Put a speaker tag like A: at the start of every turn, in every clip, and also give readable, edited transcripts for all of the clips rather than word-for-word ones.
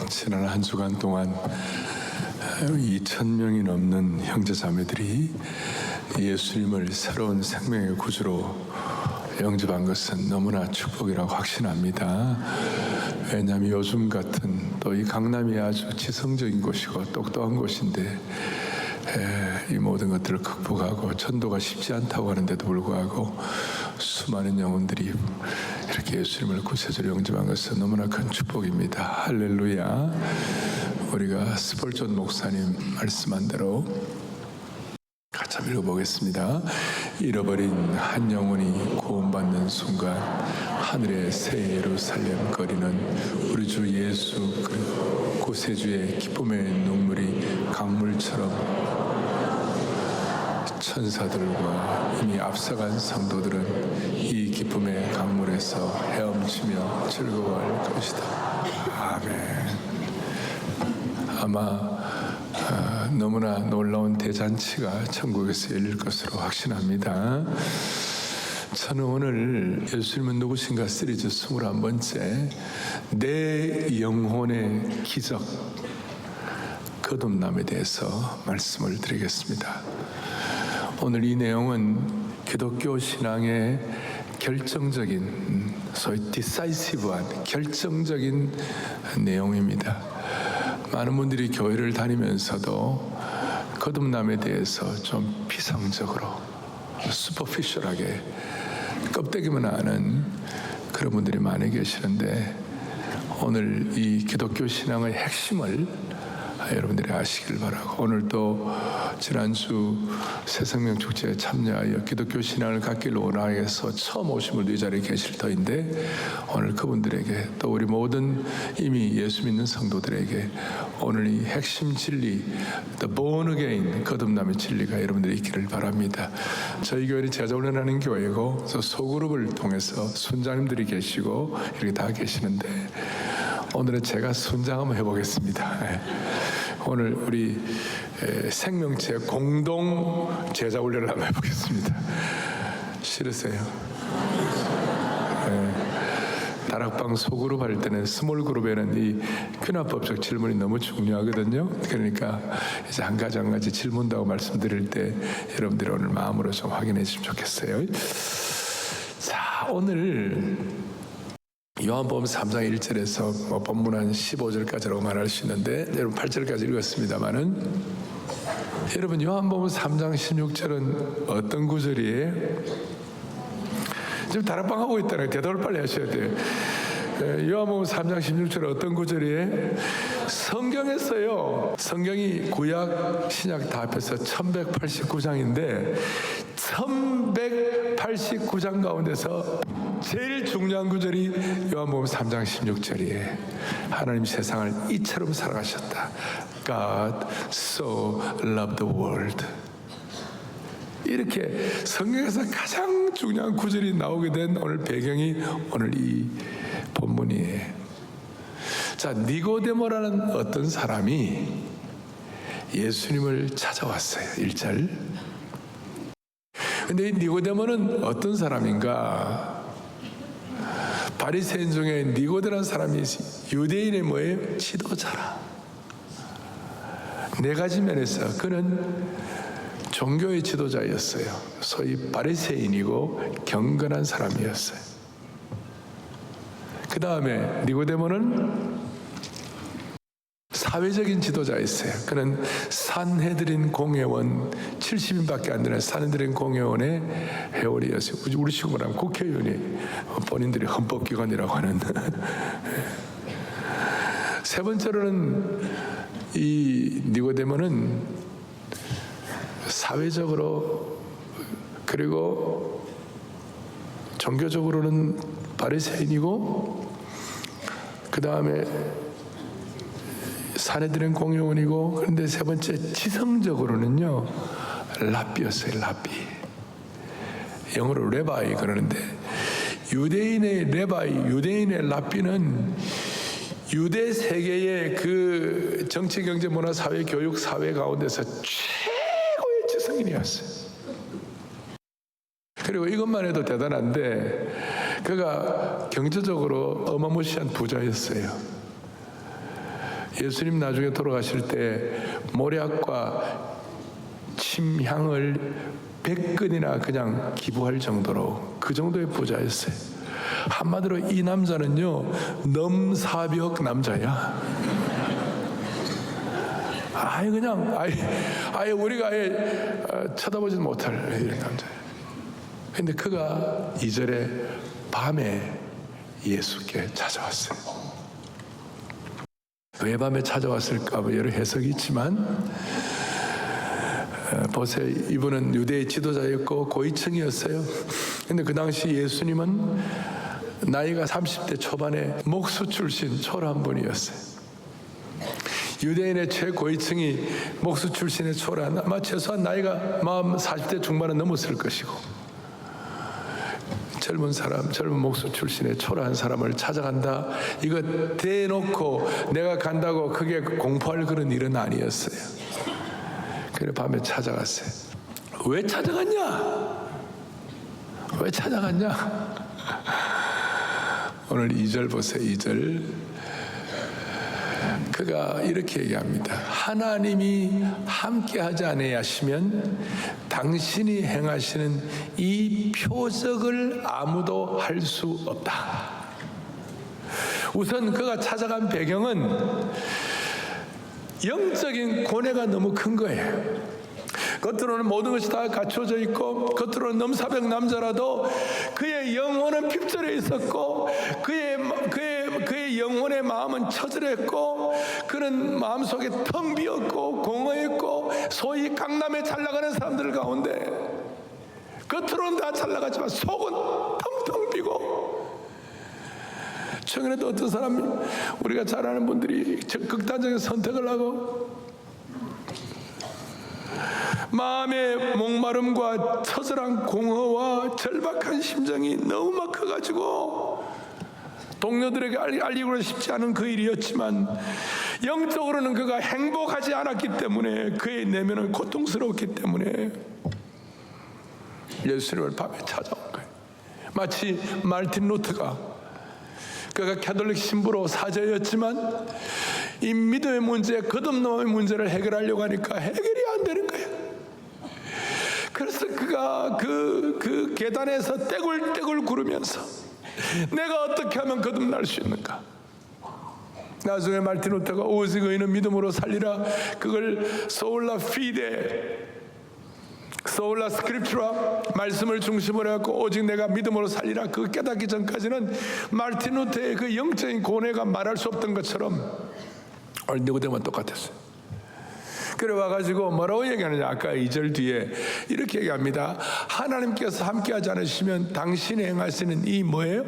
A: 지난 한 주간 동안 2,000명이 넘는 형제자매들이 예수님을 새로운 생명의 구주로 영접한 것은 너무나 축복이라고 확신합니다. 왜냐하면 요즘 같은 또 이 강남이 아주 지성적인 곳이고 똑똑한 곳인데 이 모든 것들을 극복하고 전도가 쉽지 않다고 하는데도 불구하고 수많은 영혼들이 이렇게 예수님을 구세주로 영접한 것은 너무나 큰 축복입니다. 할렐루야. 우리가 스폴전 목사님 말씀한 대로 같이 한번 읽어보겠습니다. 잃어버린 한 영혼이 구원받는 순간 하늘의 새 예루살렘 거리는 우리 주 예수 그 구세주의 기쁨의 눈물이 강물처럼 천사들과 이미 앞서간 성도들은 이 기쁨의 강물에서 헤엄치며 즐거워할 것이다. 아멘. 아마 너무나 놀라운 대잔치가 천국에서 열릴 것으로 확신합니다. 저는 오늘 예수님은 누구신가 시리즈 21번째 내 영혼의 기적 거듭남에 대해서 말씀을 드리겠습니다. 오늘 이 내용은 기독교 신앙의 결정적인 소위 디사이시브한 결정적인 내용입니다. 많은 분들이 교회를 다니면서도 거듭남에 대해서 좀 피상적으로 슈퍼피셜하게 껍데기만 아는 그런 분들이 많이 계시는데 오늘 이 기독교 신앙의 핵심을 여러분들이 아시길 바라고, 오늘 또 지난주 새생명 축제에 참여하여 기독교 신앙을 갖기를 원하여서 처음 오신 분도 이 자리에 계실 터인데 오늘 그분들에게 또 우리 모든 이미 예수 믿는 성도들에게 오늘 이 핵심 진리 The Born Again 거듭남의 진리가 여러분들이 있기를 바랍니다. 저희 교회는 제자훈련하는 교회고 소그룹을 통해서 순장님들이 계시고 이렇게 다 계시는데 오늘은 제가 순장 한번 해보겠습니다. 오늘 우리 생명체 공동 제자 훈련을 한번 해보겠습니다. 싫으세요? 다락방 소그룹 할 때는 스몰 그룹에는 이 퀴나법적 질문이 너무 중요하거든요. 그러니까 이제 한 가지 질문다고 말씀드릴 때 여러분들이 오늘 마음으로 좀 확인해 주시면 좋겠어요. 자, 오늘 요한복음 3장 1절에서 본문 한 15절까지라고 말할 수 있는데 여러분 8절까지 읽었습니다만은 여러분 요한복음 3장 16절은 어떤 구절이에요? 지금 다락방 하고 있다는 대답을 빨리 하셔야 돼요. 요한복음 3장 16절은 어떤 구절이에요? 성경에서요. 성경이 구약 신약 다 합해서 1189장인데 1189장 가운데서 제일 중요한 구절이 요한복음 3장 16절이에요. 하나님 세상을 이처럼 사랑하셨다. God so loved the world. 이렇게 성경에서 가장 중요한 구절이 나오게 된 오늘 배경이 오늘 이 본문이에요. 자, 니고데모라는 어떤 사람이 예수님을 찾아왔어요. 1절. 근데 이 니고데모는 어떤 사람인가? 바리새인 중에 니고데라는 사람이 유대인의 뭐예요? 지도자라. 네 가지 면에서 그는 종교의 지도자였어요. 소위 바리새인이고 경건한 사람이었어요. 그 다음에 니고데모는 사회적인 지도자였어요. 그는 산헤드린 공회원 70인밖에 안 되는 산헤드린 공회원의 회원이었어요. 우리 식으로 하면 국회의원이 본인들이 헌법기관이라고 하는. 세 번째로는 이 니고데모는 사회적으로 그리고 종교적으로는 바리새인이고 그 다음에 산헤드린 공회원이고 그런데 세 번째 지성적으로는요 랍비였어요. 랍비. 영어로 레바이 그러는데 유대인의 레바이, 유대인의 랍비는 유대 세계의 그 정치, 경제, 문화, 사회, 교육, 사회 가운데서 최고의 지성인이었어요. 그리고 이것만 해도 대단한데 그가 경제적으로 어마무시한 부자였어요. 예수님 나중에 돌아가실 때 모략과 침향을 100건이나 그냥 기부할 정도로 그 정도의 부자였어요. 한마디로 이 남자는요, 넘사벽 남자야. 아예 우리가 아예 쳐다보지도 못할 이런 남자예요. 근데 그가 2절에 밤에 예수께 찾아왔어요. 왜 밤에 찾아왔을까? 여러 해석이 있지만 보세요. 이분은 유대의 지도자였고 고위층이었어요. 근데 그 당시 예수님은 나이가 30대 초반에 목수 출신 초라한 분이었어요. 유대인의 최고위층이 목수 출신의 초라한, 아마 최소한 나이가 40대 중반은 넘었을 것이고, 젊은 목수 출신의 초라한 사람을 찾아간다, 이거 대놓고 내가 간다고 그게 공포할 그런 일은 아니었어요. 그래 밤에 찾아갔어요. 왜 찾아갔냐? 오늘 2절 보세요. 2절. 그가 이렇게 얘기합니다. 하나님이 함께하지 아니하시면 당신이 행하시는 이 표적을 아무도 할 수 없다. 우선 그가 찾아간 배경은 영적인 고뇌가 너무 큰 거예요. 겉으로는 모든 것이 다 갖춰져 있고, 겉으로는 넘사벽 남자라도 그의 영혼은 핍절해 있었고, 그의 영혼의 마음은 처절했고, 그는 마음속에 텅 비었고 공허했고, 소위 강남에 잘 나가는 사람들 가운데 겉으로는 다 잘 나가지만 속은 텅텅 비고, 최근에도 어떤 사람, 우리가 잘 아는 분들이 극단적인 선택을 하고 마음의 목마름과 처절한 공허와 절박한 심정이 너무 막 커가지고 동료들에게 알리고 싶지 않은 그 일이었지만 영적으로는 그가 행복하지 않았기 때문에, 그의 내면은 고통스러웠기 때문에 예수님을 밤에 찾아온 거예요. 마치 마르틴 루터가, 그가 캐톨릭 신부로 사제였지만 이 믿음의 문제, 거듭남의 문제를 해결하려고 하니까 해결이 안 되는 거예요. 그래서 그가 그 계단에서 떼굴떼굴 구르면서 내가 어떻게 하면 거듭날 수 있는가? 나중에 마르틴 루터가 오직 의인은 믿음으로 살리라, 그걸 소울라 피데, 소울라 스크립트라, 말씀을 중심으로 해갖고 오직 내가 믿음으로 살리라, 그 깨닫기 전까지는 마르틴 루터의 그 영적인 고뇌가 말할 수 없던 것처럼 오늘 니고데모는 똑같았어요. 그래 와가지고 뭐라고 얘기하느냐? 아까 2절 뒤에 이렇게 얘기합니다. 하나님께서 함께하지 않으시면 당신이 행하시는 이 뭐예요?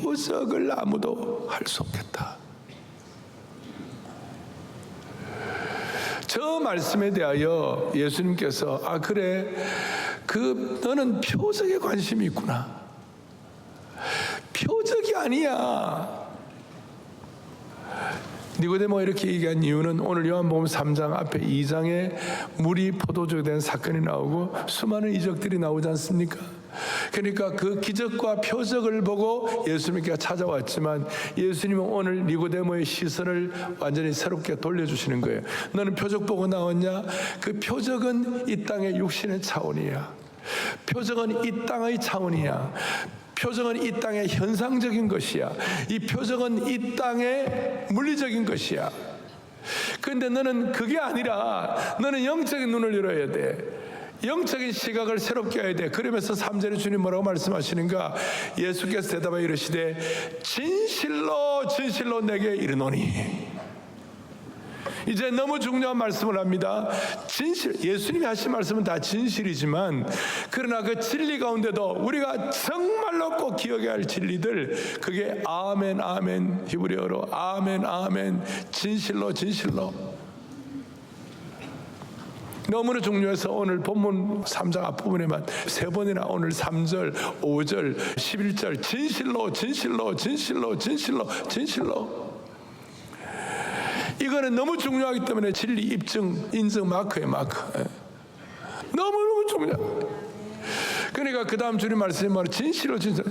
A: 표적을 아무도 할 수 없겠다. 저 말씀에 대하여 예수님께서 그래, 너는 표적에 관심이 있구나. 표적이 아니야. 니고데모 이렇게 얘기한 이유는 오늘 요한복음 3장 앞에 2장에 물이 포도주가 된 사건이 나오고 수많은 이적들이 나오지 않습니까? 그러니까 그 기적과 표적을 보고 예수님께 찾아왔지만 예수님은 오늘 니고데모의 시선을 완전히 새롭게 돌려주시는 거예요. 너는 표적 보고 나왔냐? 그 표적은 이 땅의 육신의 차원이야. 표적은 이 땅의 차원이야. 표적은 이 땅의 현상적인 것이야. 이 표적은 이 땅의 물리적인 것이야. 그런데 너는 그게 아니라 너는 영적인 눈을 열어야 돼. 영적인 시각을 새롭게 해야 돼. 그러면서 3절에 주님 뭐라고 말씀하시는가? 예수께서 대답하여 이르시되 진실로 진실로 내게 이르노니. 이제 너무 중요한 말씀을 합니다. 진실, 예수님이 하신 말씀은 다 진실이지만 그러나 그 진리 가운데도 우리가 정말로 꼭 기억해야 할 진리들, 그게 아멘 아멘, 히브리어로 아멘 아멘, 진실로 진실로. 너무나 중요해서 오늘 본문 3장 앞부분에만 3번이나 오늘 3절, 5절, 11절 진실로 진실로 진실로 진실로 진실로. 이거는 너무 중요하기 때문에 진리 입증, 인증 마크예요, 마크. 너무너무 중요해요. 그러니까 그 다음 주님 말씀이 뭐라? 진실로 진실.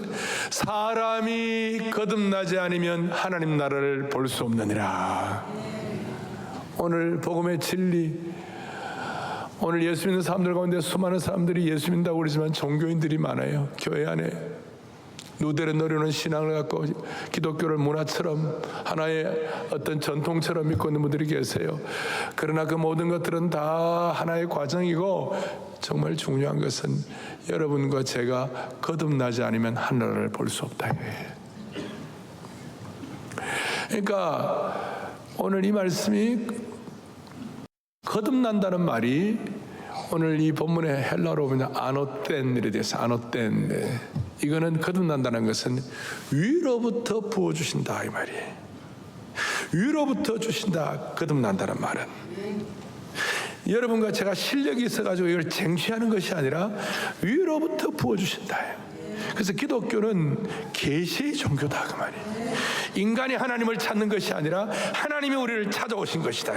A: 사람이 거듭나지 않으면 하나님 나라를 볼 수 없느니라. 오늘 복음의 진리, 오늘 예수 믿는 사람들 가운데 수많은 사람들이 예수 믿는다고 그러지만 종교인들이 많아요. 교회 안에 누대를 노려는 신앙을 갖고 기독교를 문화처럼 하나의 어떤 전통처럼 믿고 있는 분들이 계세요. 그러나 그 모든 것들은 다 하나의 과정이고, 정말 중요한 것은 여러분과 제가 거듭나지 않으면 하늘을 볼 수 없다. 그러니까 오늘 이 말씀이, 거듭난다는 말이 오늘 이 본문의 헬라어로 보면 아노텐에 대해서, 아노텐, 이거는 거듭난다는 것은 위로부터 부어주신다 이 말이에요. 위로부터 주신다, 거듭난다는 말은. 여러분과 제가 실력이 있어가지고 이걸 쟁취하는 것이 아니라 위로부터 부어주신다. 그래서 기독교는 계시의 종교다 그 말이에요. 인간이 하나님을 찾는 것이 아니라 하나님이 우리를 찾아오신 것이다.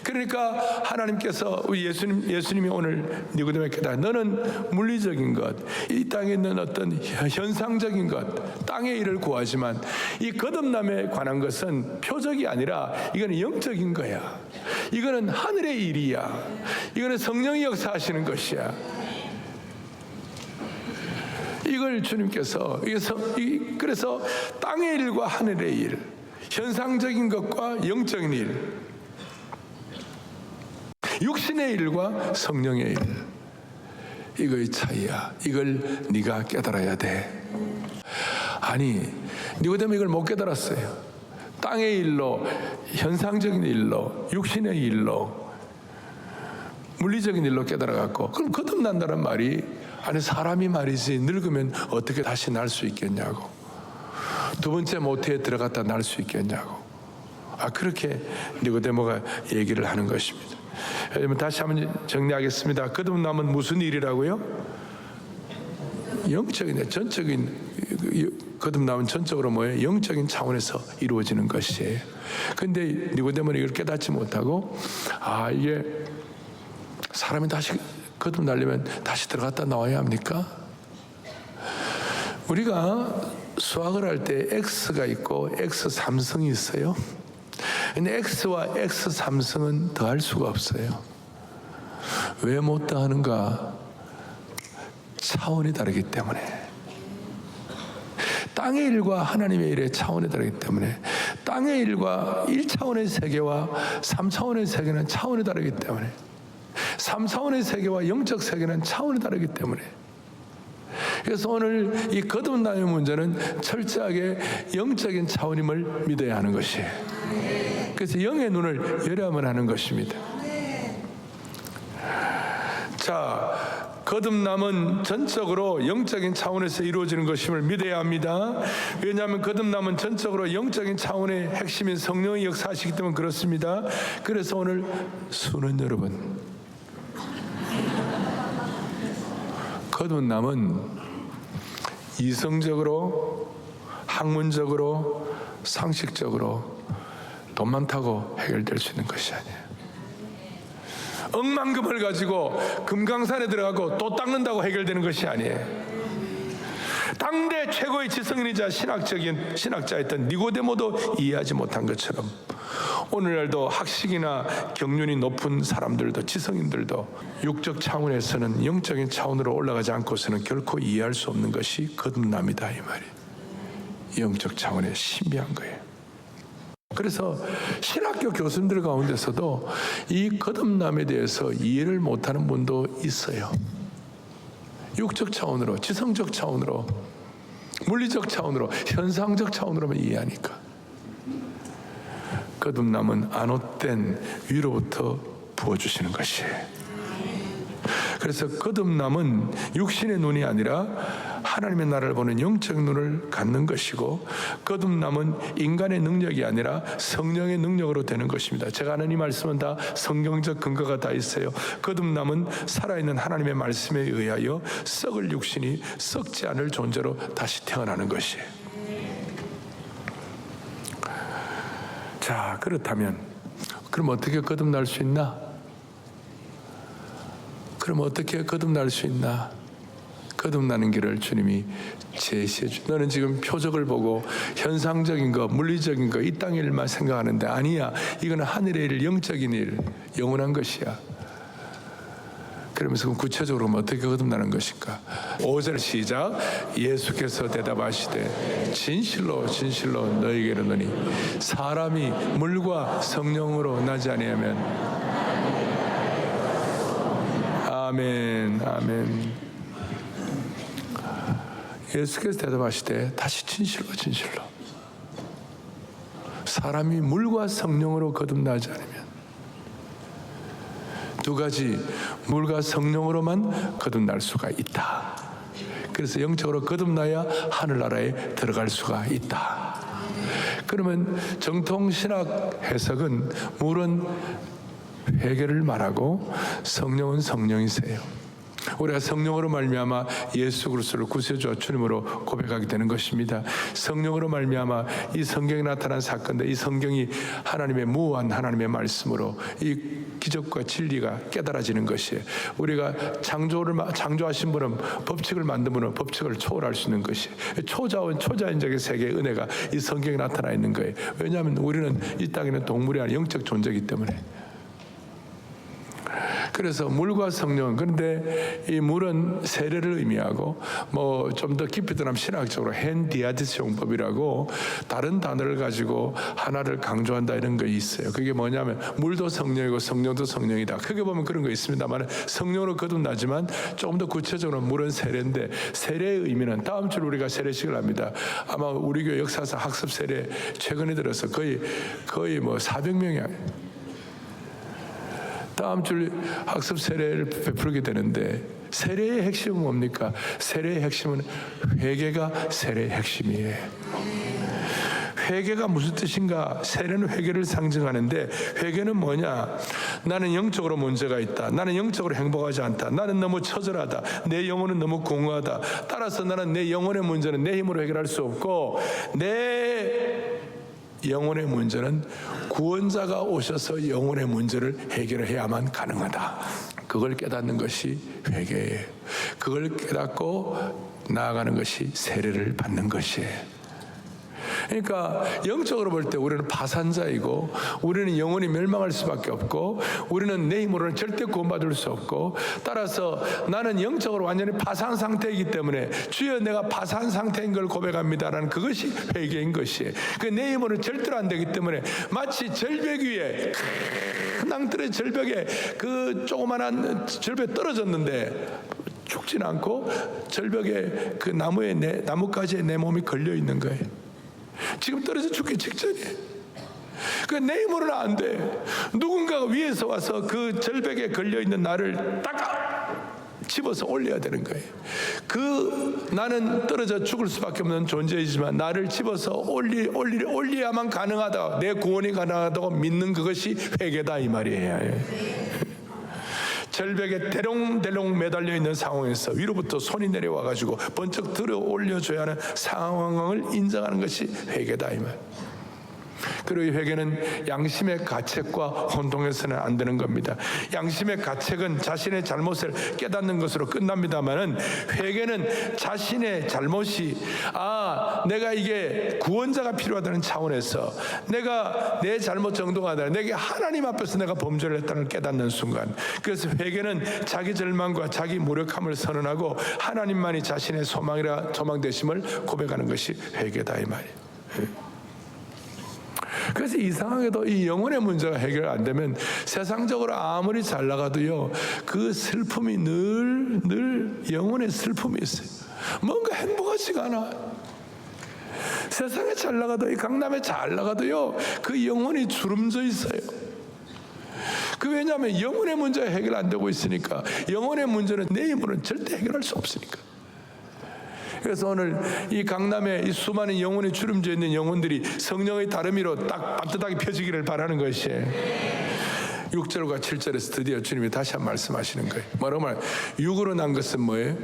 A: 그러니까 하나님께서 우리 예수님이 오늘 니고데모에게 너는 물리적인 것, 이 땅에 있는 어떤 현상적인 것, 땅의 일을 구하지만 이 거듭남에 관한 것은 표적이 아니라 이거는 영적인 거야. 이거는 하늘의 일이야. 이거는 성령이 역사하시는 것이야. 이걸 주님께서, 그래서 땅의 일과 하늘의 일, 현상적인 것과 영적인 일, 육신의 일과 성령의 일, 이거의 차이야. 이걸 네가 깨달아야 돼. 아니, 니고데모 이걸 못 깨달았어요. 땅의 일로, 현상적인 일로, 육신의 일로, 물리적인 일로 깨달아갖고, 그럼 거듭난다는 말이, 아니 사람이 말이지 늙으면 어떻게 다시 날 수 있겠냐고, 두 번째 모태에 들어갔다 날 수 있겠냐고, 그렇게 니고데모가 얘기를 하는 것입니다. 여러분 다시 한번 정리하겠습니다. 거듭남은 무슨 일이라고요? 영적인, 전적인, 거듭남은 전적으로 뭐예요? 영적인 차원에서 이루어지는 것이에요. 그런데 니고데모는 이걸 깨닫지 못하고, 이게 사람이 다시 거듭나려면 다시 들어갔다 나와야 합니까? 우리가 수학을 할 때 X가 있고 X3승이 있어요. 근데 X와 X3승은 더할 수가 없어요. 왜 못 더하는가? 차원이 다르기 때문에. 땅의 일과 하나님의 일의 차원이 다르기 때문에, 땅의 일과 1차원의 세계와 3차원의 세계는 차원이 다르기 때문에, 3차원의 세계와 영적 세계는 차원이 다르기 때문에, 그래서 오늘 이 거듭남의 문제는 철저하게 영적인 차원임을 믿어야 하는 것이에요. 그래서 영의 눈을 열어야만 하는 것입니다. 자, 거듭남은 전적으로 영적인 차원에서 이루어지는 것임을 믿어야 합니다. 왜냐하면 거듭남은 전적으로 영적인 차원의 핵심인 성령의 역사하시기 때문에 그렇습니다. 그래서 오늘 수는 여러분, 거듭남은 이성적으로, 학문적으로, 상식적으로 돈 많다고 해결될 수 있는 것이 아니에요. 억만금을 가지고 금강산에 들어가고 또 닦는다고 해결되는 것이 아니에요. 당대 최고의 지성인이자 신학자였던 니고데모도 이해하지 못한 것처럼, 오늘날도 학식이나 경륜이 높은 사람들도, 지성인들도 육적 차원에서는 영적인 차원으로 올라가지 않고서는 결코 이해할 수 없는 것이 거듭남이다 이 말이에요. 영적 차원에 신비한 거예요. 그래서 신학교 교수님들 가운데서도 이 거듭남에 대해서 이해를 못하는 분도 있어요. 육적 차원으로, 지성적 차원으로, 물리적 차원으로, 현상적 차원으로만 이해하니까. 거듭남은 안옷된 위로부터 부어주시는 것이에요. 그래서 거듭남은 육신의 눈이 아니라 하나님의 나라를 보는 영적 눈을 갖는 것이고, 거듭남은 인간의 능력이 아니라 성령의 능력으로 되는 것입니다. 제가 하는 이 말씀은 다 성경적 근거가 다 있어요. 거듭남은 살아있는 하나님의 말씀에 의하여 썩을 육신이 썩지 않을 존재로 다시 태어나는 것이에요. 자, 그렇다면 그럼 어떻게 거듭날 수 있나? 그럼 어떻게 거듭날 수 있나? 거듭나는 길을 주님이 제시해 주. 너는 지금 표적을 보고 현상적인 거, 물리적인 거, 이 땅의 일만 생각하는데 아니야. 이거는 하늘의 일, 영적인 일, 영원한 것이야. 그러면서 구체적으로 어떻게 거듭나는 것인가? 5절 시작. 예수께서 대답하시되 진실로 진실로 너희에게 이르노니 사람이 물과 성령으로 나지 아니하면. 아멘, 아멘. 예수께서 대답하시되 다시 진실로 진실로 사람이 물과 성령으로 거듭나지 않으면. 두 가지, 물과 성령으로만 거듭날 수가 있다. 그래서 영적으로 거듭나야 하늘나라에 들어갈 수가 있다. 그러면 정통신학 해석은 물은 회개를 말하고 성령은 성령이세요. 우리가 성령으로 말미암아 예수 그리스도를 구세주와 주님으로 고백하게 되는 것입니다. 성령으로 말미암아 이 성경에 나타난 사건들, 이 성경이 하나님의 무한 하나님의 말씀으로 이 기적과 진리가 깨달아지는 것이에요. 우리가 창조하신 분은, 법칙을 만든 분은 법칙을 초월할 수 있는 것이에요. 초자연적인 세계의 은혜가 이 성경에 나타나 있는 거예요. 왜냐하면 우리는 이 땅에는 동물이 아닌 영적 존재이기 때문에. 그래서 물과 성령, 그런데 이 물은 세례를 의미하고 뭐 좀 더 깊이 들어가면 신학적으로 헨디아디스 용법이라고 다른 단어를 가지고 하나를 강조한다 이런 거 있어요. 그게 뭐냐면 물도 성령이고 성령도 성령이다. 크게 보면 그런 거 있습니다만 성령으로 거듭나지만 조금 더 구체적으로 물은 세례인데 세례의 의미는 다음 주 우리가 세례식을 합니다. 아마 우리 교회 역사상 학습 세례 최근에 들어서 거의 뭐 400명이 다음 주 학습 세례를 베풀게 되는데 세례의 핵심은 뭡니까? 세례의 핵심은 회개가 세례의 핵심이에요. 회개가 무슨 뜻인가? 세례는 회개를 상징하는데 회개는 뭐냐? 나는 영적으로 문제가 있다. 나는 영적으로 행복하지 않다. 나는 너무 처절하다. 내 영혼은 너무 공허하다. 따라서 나는 내 영혼의 문제는 내 힘으로 해결할 수 없고 내 영혼의 문제는 구원자가 오셔서 영혼의 문제를 해결해야만 가능하다. 그걸 깨닫는 것이 회개예요. 그걸 깨닫고 나아가는 것이 세례를 받는 것이에요. 그러니까 영적으로 볼 때 우리는 파산자이고 우리는 영원히 멸망할 수밖에 없고 우리는 내 힘으로는 절대 구원받을 수 없고 따라서 나는 영적으로 완전히 파산 상태이기 때문에 주여 내가 파산 상태인 걸 고백합니다라는 그것이 회개인 것이에요. 내 힘으로는 절대로 안 되기 때문에 마치 절벽 위에 큰 낭떠러지 절벽에 그 조그만한 절벽에 떨어졌는데 죽진 않고 절벽에 그 나뭇가지에 내 몸이 걸려 있는 거예요. 지금 떨어져 죽기 직전이에요. 내 힘으로는 안 돼. 누군가가 위에서 와서 그 절벽에 걸려있는 나를 딱 집어서 올려야 되는 거예요. 나는 떨어져 죽을 수밖에 없는 존재이지만 나를 집어서 올려야만 가능하다. 내 구원이 가능하다고 믿는 그것이 회개다 이 말이에요. 절벽에 대롱대롱 매달려 있는 상황에서 위로부터 손이 내려와가지고 번쩍 들어 올려줘야 하는 상황을 인정하는 것이 회개다 이 말. 그리고 이 회개는 양심의 가책과 혼동해서는 안 되는 겁니다. 양심의 가책은 자신의 잘못을 깨닫는 것으로 끝납니다만은 회개는 자신의 잘못이 내가 이게 구원자가 필요하다는 차원에서 내가 내 잘못 정도가 아니라 내게 하나님 앞에서 내가 범죄를 했다는 걸 깨닫는 순간, 그래서 회개는 자기 절망과 자기 무력함을 선언하고 하나님만이 자신의 소망 되심을 고백하는 것이 회개다 이 말이에요. 그래서 이상하게도 이 영혼의 문제가 해결 안 되면 세상적으로 아무리 잘 나가도요, 그 슬픔이 늘 영혼의 슬픔이 있어요. 뭔가 행복하지가 않아. 세상에 잘 나가도, 이 강남에 잘 나가도요, 그 영혼이 주름져 있어요. 왜냐하면 영혼의 문제가 해결 안 되고 있으니까. 영혼의 문제는 내 힘으로는 절대 해결할 수 없으니까. 그래서 오늘 이 강남에 이 수많은 영혼이 주름져 있는 영혼들이 성령의 다름이로 딱 반듯하게 펴지기를 바라는 것이에요. 6절과 7절에서 드디어 주님이 다시 한 말씀하시는 거예요. 뭐라고 말? 육으로 난 것은 뭐예요?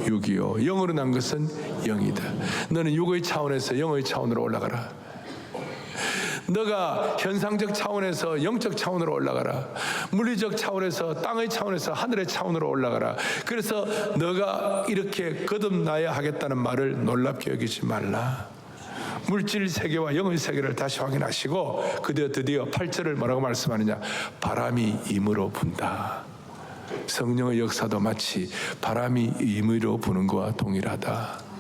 A: 육이요. 영으로 난 것은 영이다. 너는 육의 차원에서 영의 차원으로 올라가라. 너가 현상적 차원에서 영적 차원으로 올라가라. 물리적 차원에서 땅의 차원에서 하늘의 차원으로 올라가라. 그래서 너가 이렇게 거듭나야 하겠다는 말을 놀랍게 여기지 말라. 물질 세계와 영의 세계를 다시 확인하시고 드디어 8절을 뭐라고 말씀하느냐. 바람이 임으로 분다. 성령의 역사도 마치 바람이 임의로 부는 것과 동일하다.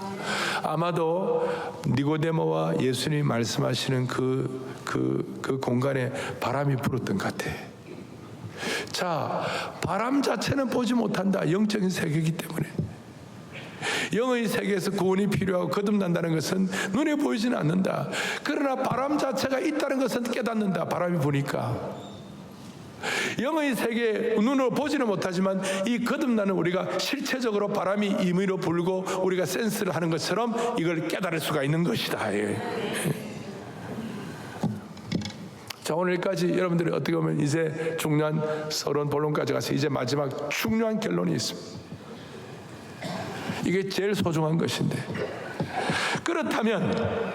A: 아마도 니고데모와 예수님이 말씀하시는 그 공간에 바람이 불었던 것 같아. 자, 바람 자체는 보지 못한다. 영적인 세계이기 때문에. 영의 세계에서 구원이 필요하고 거듭난다는 것은 눈에 보이지는 않는다. 그러나 바람 자체가 있다는 것은 깨닫는다. 바람이 부니까. 영의 세계 눈으로 보지는 못하지만 이 거듭나는 우리가 실체적으로 바람이 임의로 불고 우리가 센스를 하는 것처럼 이걸 깨달을 수가 있는 것이다. 자, 오늘까지 여러분들이 어떻게 보면 이제 중요한 서론 본론까지 가서 이제 마지막 중요한 결론이 있습니다. 이게 제일 소중한 것인데, 그렇다면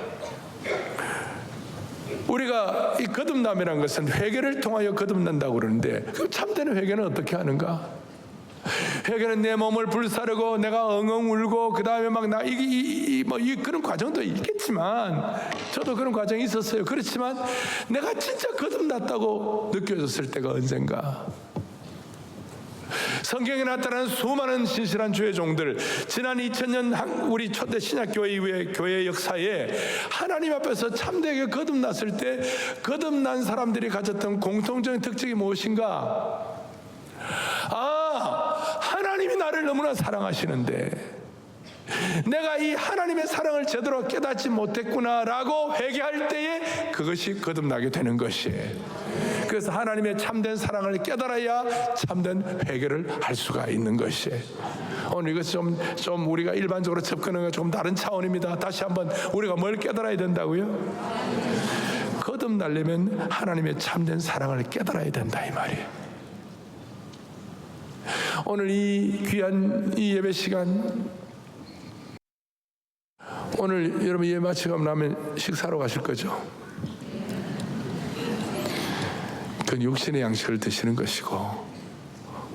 A: 우리가 이 거듭남이라는 것은 회개를 통하여 거듭난다고 그러는데, 그 참되는 회개는 어떻게 하는가? 회개는 내 몸을 불사르고 내가 엉엉 울고 그 다음에 막 그런 과정도 있겠지만, 저도 그런 과정이 있었어요. 그렇지만 내가 진짜 거듭났다고 느껴졌을 때가 언젠가. 성경에 나타나는 수많은 신실한 주의 종들, 지난 2000년 우리 초대 신약교회 이후의 교회 역사에 하나님 앞에서 참되게 거듭났을 때 거듭난 사람들이 가졌던 공통적인 특징이 무엇인가? 하나님이 나를 너무나 사랑하시는데 내가 이 하나님의 사랑을 제대로 깨닫지 못했구나라고 회개할 때에 그것이 거듭나게 되는 것이에요. 그래서 하나님의 참된 사랑을 깨달아야 참된 회개를 할 수가 있는 것이에요. 오늘 이것 좀 우리가 일반적으로 접근하는 건 조금 다른 차원입니다. 다시 한번 우리가 뭘 깨달아야 된다고요? 거듭나려면 하나님의 참된 사랑을 깨달아야 된다, 이 말이에요. 오늘 이 귀한 이 예배 시간, 오늘 여러분 예배 마치고 나면 식사로 가실 거죠? 그건 육신의 양식을 드시는 것이고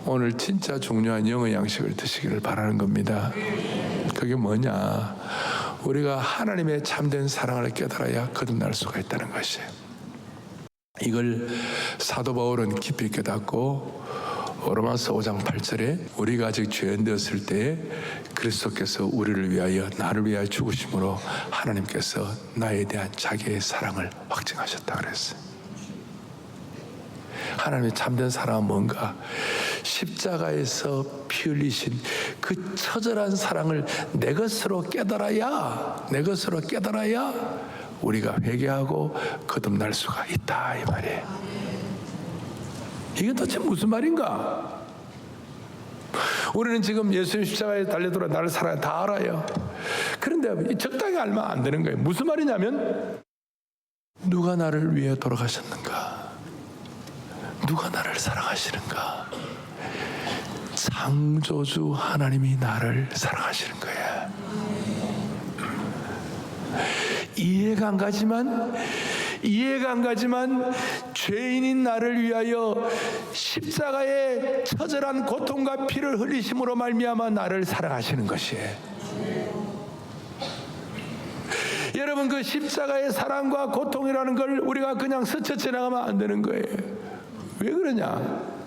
A: 오늘 진짜 중요한 영의 양식을 드시기를 바라는 겁니다. 그게 뭐냐? 우리가 하나님의 참된 사랑을 깨달아야 거듭날 수가 있다는 것이에요. 이걸 사도 바울은 깊이 깨닫고 로마서 5장 8절에 우리가 아직 죄인 되었을 때에 그리스도께서 우리를 위하여 나를 위하여 죽으심으로 하나님께서 나에 대한 자기의 사랑을 확증하셨다 그랬어요. 하나님의 참된 사랑은 뭔가? 십자가에서 피 흘리신 그 처절한 사랑을 내 것으로 깨달아야 우리가 회개하고 거듭날 수가 있다, 이 말이에요. 이게 도대체 무슨 말인가? 우리는 지금 예수님 십자가에 달려들어 나를 사랑해 다 알아요. 그런데 적당히 알면 안 되는 거예요. 무슨 말이냐면 누가 나를 위해 돌아가셨는가? 누가 나를 사랑하시는가? 창조주 하나님이 나를 사랑하시는 거야. 이해가 안 가지만 죄인인 나를 위하여 십자가의 처절한 고통과 피를 흘리심으로 말미암아 나를 사랑하시는 것이에요. 여러분, 그 십자가의 사랑과 고통이라는 걸 우리가 그냥 스쳐 지나가면 안 되는 거예요. 왜 그러냐?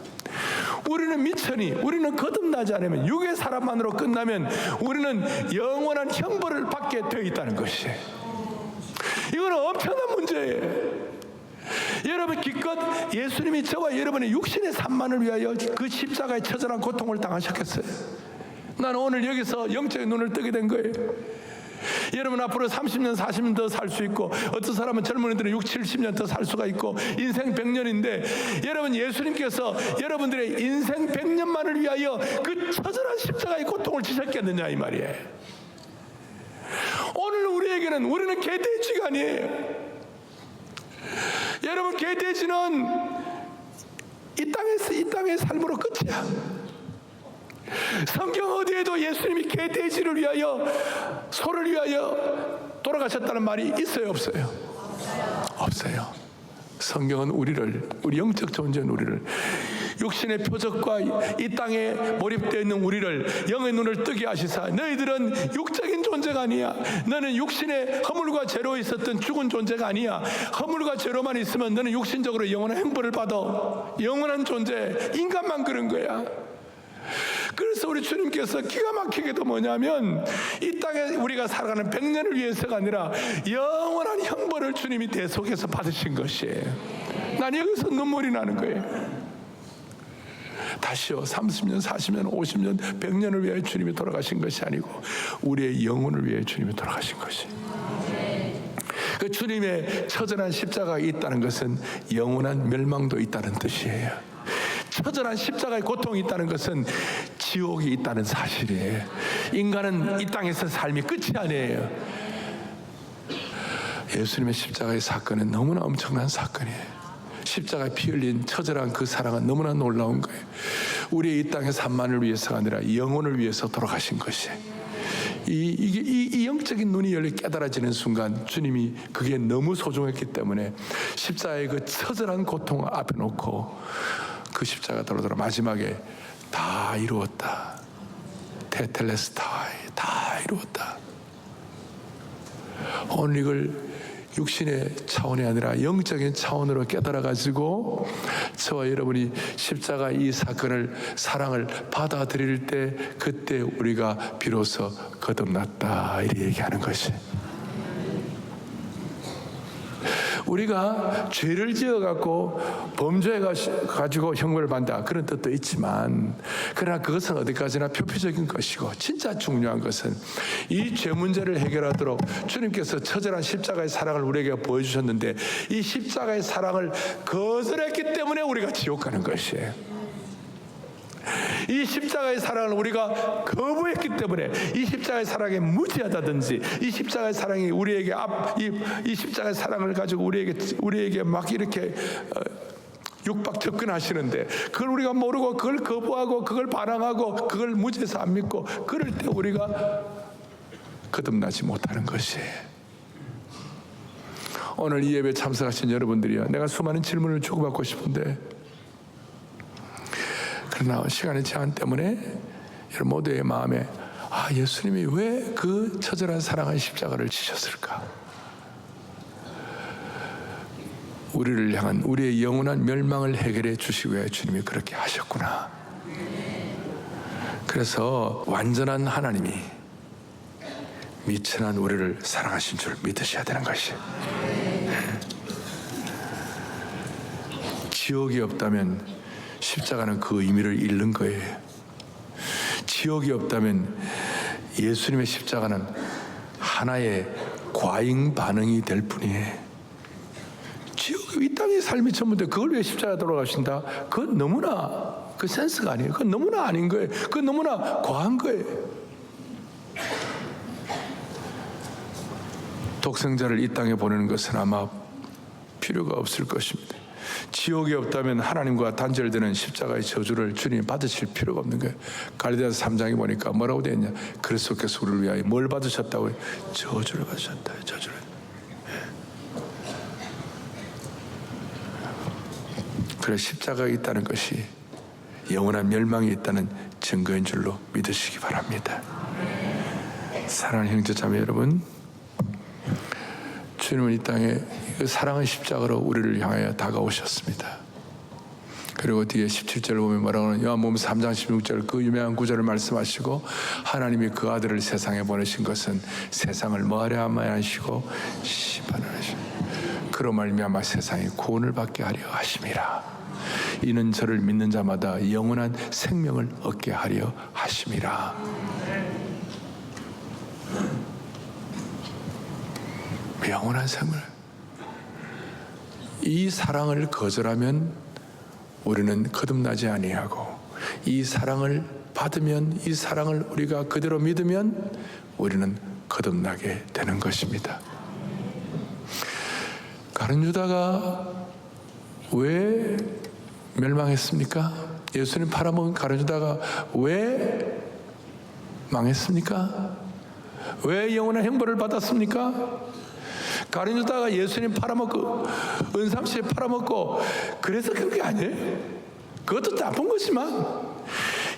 A: 우리는 미천이, 우리는 거듭나지 않으면, 육의 사람만으로 끝나면 우리는 영원한 형벌을 받게 되어 있다는 것이에요. 이거는 엄청난 문제예요. 여러분, 기껏 예수님이 저와 여러분의 육신의 산만을 위하여 그 십자가의 처절한 고통을 당하셨겠어요? 나는 오늘 여기서 영적인 눈을 뜨게 된 거예요. 여러분, 앞으로 30년, 40년 더 살 수 있고, 어떤 사람은 젊은이들은 60, 70년 더 살 수가 있고, 인생 100년인데, 여러분, 예수님께서 여러분들의 인생 100년만을 위하여 그 처절한 십자가의 고통을 지셨겠느냐, 이 말이에요. 오늘 우리는 개돼지가 아니에요. 여러분, 개돼지는 이 땅의 삶으로 끝이야. 성경 어디에도 예수님이 개돼지를 위하여, 소를 위하여 돌아가셨다는 말이 있어요, 없어요? 없어요. 성경은 우리 영적 존재인 우리를, 육신의 표적과 이 땅에 몰입되어 있는 우리를 영의 눈을 뜨게 하시사 너희들은 육적인 존재가 아니야. 너는 육신의 허물과 죄로 있었던 죽은 존재가 아니야. 허물과 죄로만 있으면 너는 육신적으로 영원한 행복을 받아. 영원한 존재, 인간만 그런 거야. 그래서 우리 주님께서 기가 막히게도 뭐냐면 이 땅에 우리가 살아가는 100년을 위해서가 아니라 영원한 형벌을 주님이 대속해서 받으신 것이에요. 난 여기서 눈물이 나는 거예요. 다시요, 30년, 40년, 50년, 100년을 위해 주님이 돌아가신 것이 아니고 우리의 영혼을 위해 주님이 돌아가신 것이. 그 주님의 처절한 십자가가 있다는 것은 영원한 멸망도 있다는 뜻이에요. 처절한 십자가의 고통이 있다는 것은 지옥이 있다는 사실이에요. 인간은 이 땅에서 삶이 끝이 아니에요. 예수님의 십자가의 사건은 너무나 엄청난 사건이에요. 십자가에 피 흘린 처절한 그 사랑은 너무나 놀라운 거예요. 우리의 이 땅의 산만을 위해서가 아니라 영혼을 위해서 돌아가신 것이에요. 이 영적인 눈이 열려 깨달아지는 순간 주님이 그게 너무 소중했기 때문에 십자가의 그 처절한 고통을 앞에 놓고 그 십자가 돌아돌아 마지막에 다 이루었다. 테텔레스타이, 다 이루었다. 오늘 이걸 육신의 차원이 아니라 영적인 차원으로 깨달아가지고 저와 여러분이 십자가 이 사건을, 사랑을 받아들일 때 그때 우리가 비로소 거듭났다 이렇게 얘기하는 것이. 우리가 죄를 지어갖고 범죄해가지고 형벌을 받는다 그런 뜻도 있지만, 그러나 그것은 어디까지나 표피적인 것이고 진짜 중요한 것은 이 죄 문제를 해결하도록 주님께서 처절한 십자가의 사랑을 우리에게 보여주셨는데 이 십자가의 사랑을 거절했기 때문에 우리가 지옥 가는 것이에요. 이 십자가의 사랑을 우리가 거부했기 때문에 이 십자가의 사랑이 무지하다든지 이 십자가의 사랑이 우리에게 이 십자가의 사랑을 가지고 우리에게 막 이렇게 육박 접근하시는데 그걸 우리가 모르고 그걸 거부하고 그걸 반항하고 그걸 무지해서 안 믿고 그럴 때 우리가 거듭나지 못하는 것이에요. 오늘 이 예배에 참석하신 여러분들이요, 내가 수많은 질문을 주고받고 싶은데 그러나 시간의 제한 때문에 여러분 모두의 마음에 예수님이 왜 그 처절한 사랑의 십자가를 지셨을까? 우리를 향한 우리의 영원한 멸망을 해결해 주시기 위해 주님이 그렇게 하셨구나. 그래서 완전한 하나님이 미천한 우리를 사랑하신 줄 믿으셔야 되는 것이. 지옥이 없다면 십자가는 그 의미를 잃는 거예요. 지옥이 없다면 예수님의 십자가는 하나의 과잉 반응이 될 뿐이에요. 지옥이 이 땅의 삶이 전부인데 그걸 왜 십자가 돌아가신다? 그건 너무나 그 센스가 아니에요. 그건 너무나 아닌 거예요. 그건 너무나 과한 거예요. 독생자를 이 땅에 보내는 것은 아마 필요가 없을 것입니다. 지옥이 없다면 하나님과 단절되는 십자가의 저주를 주님이 받으실 필요가 없는 거예요. 갈라디아서 3장에 보니까 뭐라고 되어 있냐? 그리스도께서 우리를 위하여 뭘 받으셨다고요? 저주를 받으셨다. 저주를. 그래, 십자가가 있다는 것이 영원한 멸망이 있다는 증거인 줄로 믿으시기 바랍니다. 사랑하는 형제자매 여러분, 주님은 이 땅에 그 사랑의 십자가로 우리를 향하여 다가오셨습니다. 그리고 뒤에 17절을 보면 뭐라고 하는, 요한복음 3장 16절 그 유명한 구절을 말씀하시고, 하나님이 그 아들을 세상에 보내신 것은 세상을 뭐하려 하시고 심판을 하시고 그로 말미암아 세상이 구원을 받게 하려 하심이라. 이는 저를 믿는 자마다 영원한 생명을 얻게 하려 하심이라. 영원한 생명. 이 사랑을 거절하면 우리는 거듭나지 아니하고, 이 사랑을 받으면, 이 사랑을 우리가 그대로 믿으면 우리는 거듭나게 되는 것입니다. 가룟 유다가 왜 멸망했습니까? 예수님 팔아먹은 가룟 유다가 왜 망했습니까? 왜 영원한 형벌을 받았습니까? 가룟 유다가 예수님 팔아먹고 은삼씨 팔아먹고 그래서 그게 아니에요. 그것도 나쁜 거지만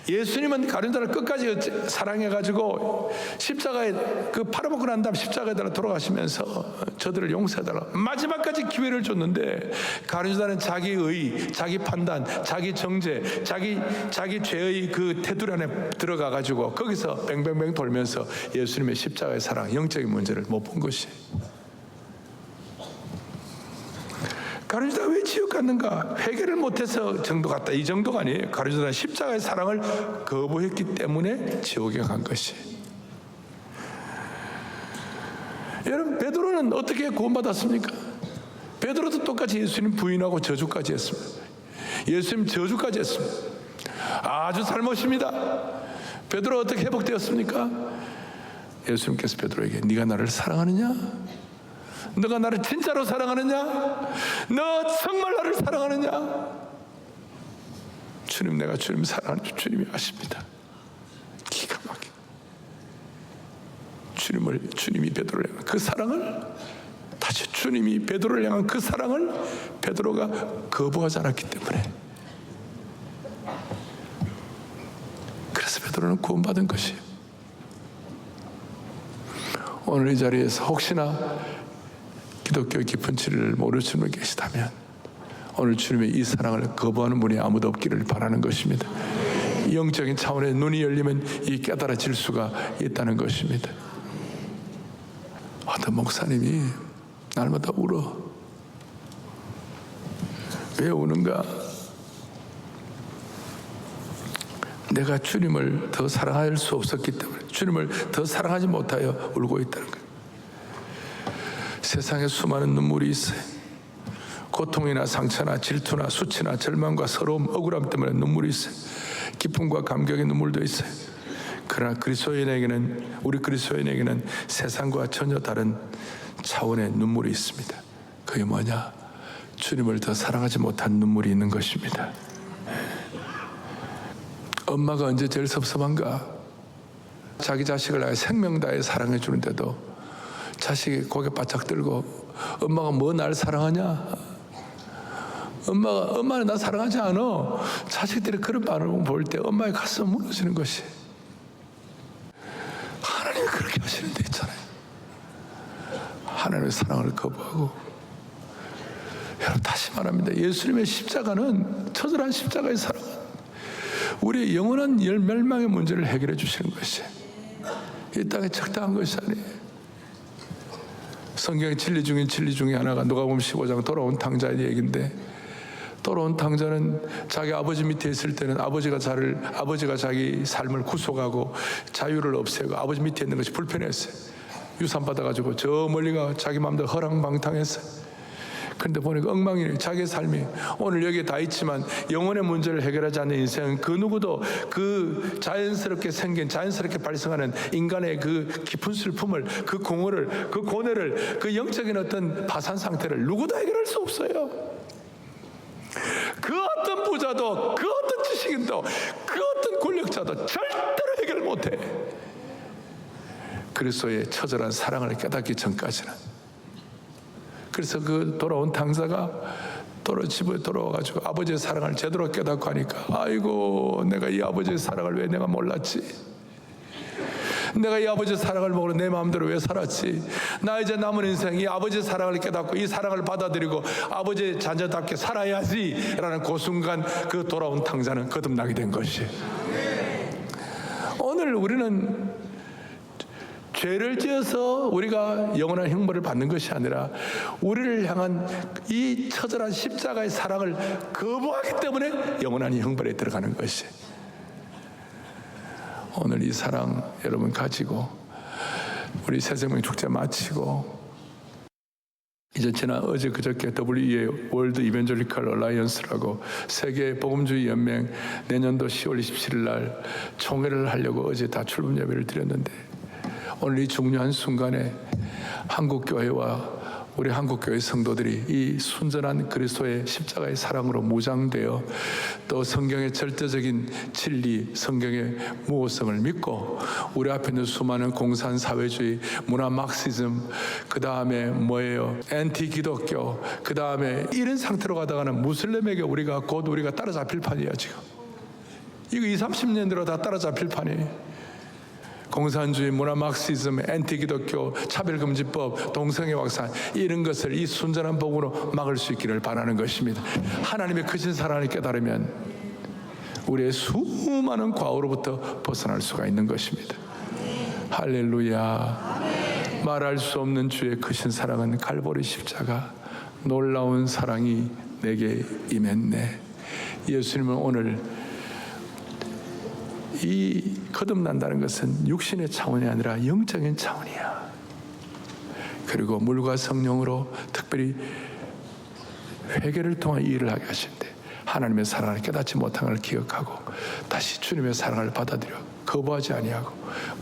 A: 예수님은 가룟 유다를 끝까지 사랑해가지고 십자가에 그 팔아먹고 난 다음 십자가에다가 돌아가시면서 저들을 용서해달라 마지막까지 기회를 줬는데 가룟 유다는 자기 의, 자기 판단, 자기 정죄, 자기 죄의 그 테두리 안에 들어가가지고 거기서 뱅뱅뱅 돌면서 예수님의 십자가의 사랑, 영적인 문제를 못 본 것이. 가룟 유다가 왜 지옥 갔는가? 회개를 못해서 정도 갔다, 이 정도가 아니에요. 가룟 유다는 십자가의 사랑을 거부했기 때문에 지옥에 간 것이. 여러분, 베드로는 어떻게 구원받았습니까? 베드로도 똑같이 예수님 부인하고 저주까지 했습니다. 예수님 저주까지 했습니다. 아주 잘못입니다. 베드로 어떻게 회복되었습니까? 예수님께서 베드로에게 네가 나를 사랑하느냐? 너가 나를 진짜로 사랑하느냐? 너 정말 나를 사랑하느냐? 주님, 내가 주님 사랑하는 줄 주님이 아십니다. 기가 막혀. 주님이 베드로를 향한 그 사랑을, 다시 주님이 베드로를 향한 그 사랑을 베드로가 거부하지 않았기 때문에, 그래서 베드로는 구원받은 것이에요. 오늘 이 자리에서 혹시나 기독교 깊은 진리를 모르시는 분이 계시다면 오늘 주님의 이 사랑을 거부하는 분이 아무도 없기를 바라는 것입니다. 영적인 차원의 눈이 열리면 이 깨달아질 수가 있다는 것입니다. 어떤 목사님이 날마다 울어. 왜 우는가? 내가 주님을 더 사랑할 수 없었기 때문에, 주님을 더 사랑하지 못하여 울고 있다는 거예요. 세상에 수많은 눈물이 있어요. 고통이나 상처나 질투나 수치나 절망과 서러움, 억울함 때문에 눈물이 있어요. 기쁨과 감격의 눈물도 있어요. 그러나 그리스도인에게는, 우리 그리스도인에게는 세상과 전혀 다른 차원의 눈물이 있습니다. 그게 뭐냐? 주님을 더 사랑하지 못한 눈물이 있는 것입니다. 엄마가 언제 제일 섭섭한가? 자기 자식을 아예 생명 다해 사랑해 주는데도 자식이 고개 바짝 들고 엄마가 뭐 날 사랑하냐? 엄마는 나 사랑하지 않아. 자식들이 그런 반응을 볼 때 엄마의 가슴이 무너지는 것이. 하나님이 그렇게 하시는 데 있잖아요. 하나님의 사랑을 거부하고. 여러분, 다시 말합니다. 예수님의 십자가는, 처절한 십자가의 사랑은 우리의 영원한 멸망의 문제를 해결해 주시는 것이, 이 땅에 적당한 것이 아니에요. 성경의 진리 중인 진리 중에 하나가 누가복음 15장 돌아온 탕자의 얘기인데, 돌아온 탕자는 자기 아버지 밑에 있을 때는 아버지가 자기 삶을 구속하고 자유를 없애고 아버지 밑에 있는 것이 불편했어요. 유산 받아가지고 저 멀리가 자기 마음대로 허랑방탕했어요. 그런데 보니까 엉망이에요. 자기의 삶이 오늘 여기에 다 있지만 영혼의 문제를 해결하지 않는 인생은 그 누구도 그 자연스럽게 생긴, 자연스럽게 발생하는 인간의 그 깊은 슬픔을, 그 공허를, 그 고뇌를, 그 영적인 어떤 파산 상태를 누구도 해결할 수 없어요. 그 어떤 부자도, 그 어떤 지식인도, 그 어떤 권력자도 절대로 해결 못해. 그리스도의 처절한 사랑을 깨닫기 전까지는. 그래서 그 돌아온 탕자가 집에 돌아와가지고 아버지의 사랑을 제대로 깨닫고 하니까, 아이고, 내가 이 아버지의 사랑을 왜 내가 몰랐지? 내가 이 아버지의 사랑을 모르고 내 마음대로 왜 살았지? 나 이제 남은 인생 이 아버지의 사랑을 깨닫고 이 사랑을 받아들이고 아버지의 자녀답게 살아야지 라는 그 순간 그 돌아온 탕자는 거듭나게 된 것이. 오늘 우리는 죄를 지어서 우리가 영원한 형벌을 받는 것이 아니라 우리를 향한 이 처절한 십자가의 사랑을 거부하기 때문에 영원한 형벌에 들어가는 것이. 오늘 이 사랑 여러분 가지고 우리 새생명 축제 마치고 이제 지난 어제 그저께 WEA 월드 이벤젤리컬 얼라이언스라고 세계 복음주의 연맹 내년도 10월 27일 날 총회를 하려고 어제 다 출범 예배를 드렸는데, 오늘 이 중요한 순간에 한국 교회와 우리 한국교회 성도들이 이 순전한 그리스도의 십자가의 사랑으로 무장되어 또 성경의 절대적인 진리, 성경의 무호성을 믿고 우리 앞에 있는 수많은 공산 사회주의, 문화 막시즘, 그 다음에 뭐예요? 엔티 기독교, 그 다음에 이런 상태로 가다가는 무슬림에게 우리가 따라잡힐 판이에요. 지금 이거 20-30년 들어 다 따라잡힐 판이에요. 공산주의, 문화 막시즘, 엔티 기독교, 차별금지법, 동성애 확산, 이런 것을 이 순전한 복음으로 막을 수 있기를 바라는 것입니다. 하나님의 크신 사랑을 깨달으면 우리의 수많은 과오로부터 벗어날 수가 있는 것입니다. 할렐루야. 말할 수 없는 주의 크신 사랑은 갈보리 십자가, 놀라운 사랑이 내게 임했네. 예수님은 오늘 이 거듭난다는 것은 육신의 차원이 아니라 영적인 차원이야. 그리고 물과 성령으로 특별히 회개를 통한 일을 하게 하신대. 하나님의 사랑을 깨닫지 못한 걸 기억하고 다시 주님의 사랑을 받아들여 거부하지 아니하고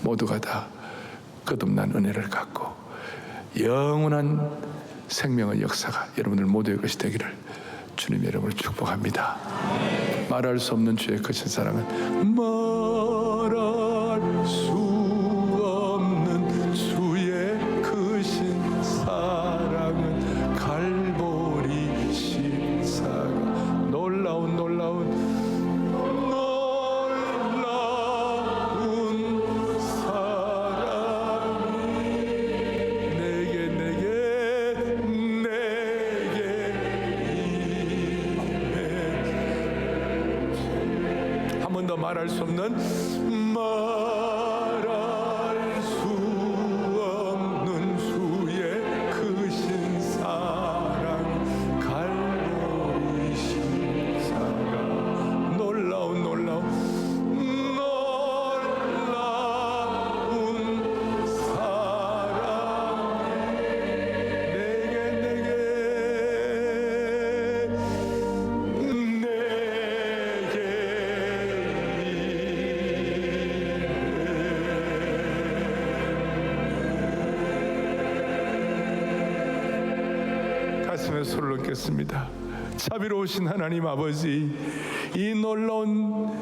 A: 모두가 다 거듭난 은혜를 갖고 영원한 생명의 역사가 여러분들 모두의 것이 되기를 주님의 이름으로 축복합니다. 말할 수 없는 주의 크신 사랑은 말할 수 없는 주의 크신 사랑은 갈보리 십자가, 놀라운 사랑이 더 말할 수 없는 주의 크신 사랑 갈보리 십자가, 놀라운 사랑이 가슴에 손을 얹겠습니다. 자비로우신 하나님 아버지, 이 놀라운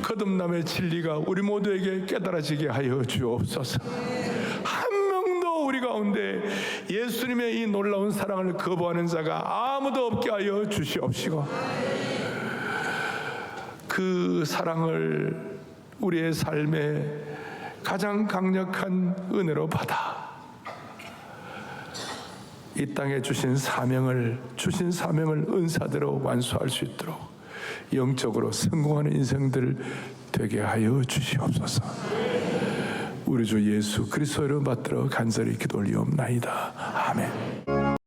A: 거듭남의 진리가 우리 모두에게 깨달아지게 하여 주옵소서. 한 명도 우리 가운데 예수님의 이 놀라운 사랑을 거부하는 자가 아무도 없게 하여 주시옵시고, 그 사랑을 우리의 삶에 가장 강력한 은혜로 받아 이 땅에 주신 사명을 은사대로 완수할 수 있도록 영적으로 성공하는 인생들 되게 하여 주시옵소서. 우리 주 예수 그리스도로 받들어 간절히 기도 올리옵나이다. 아멘.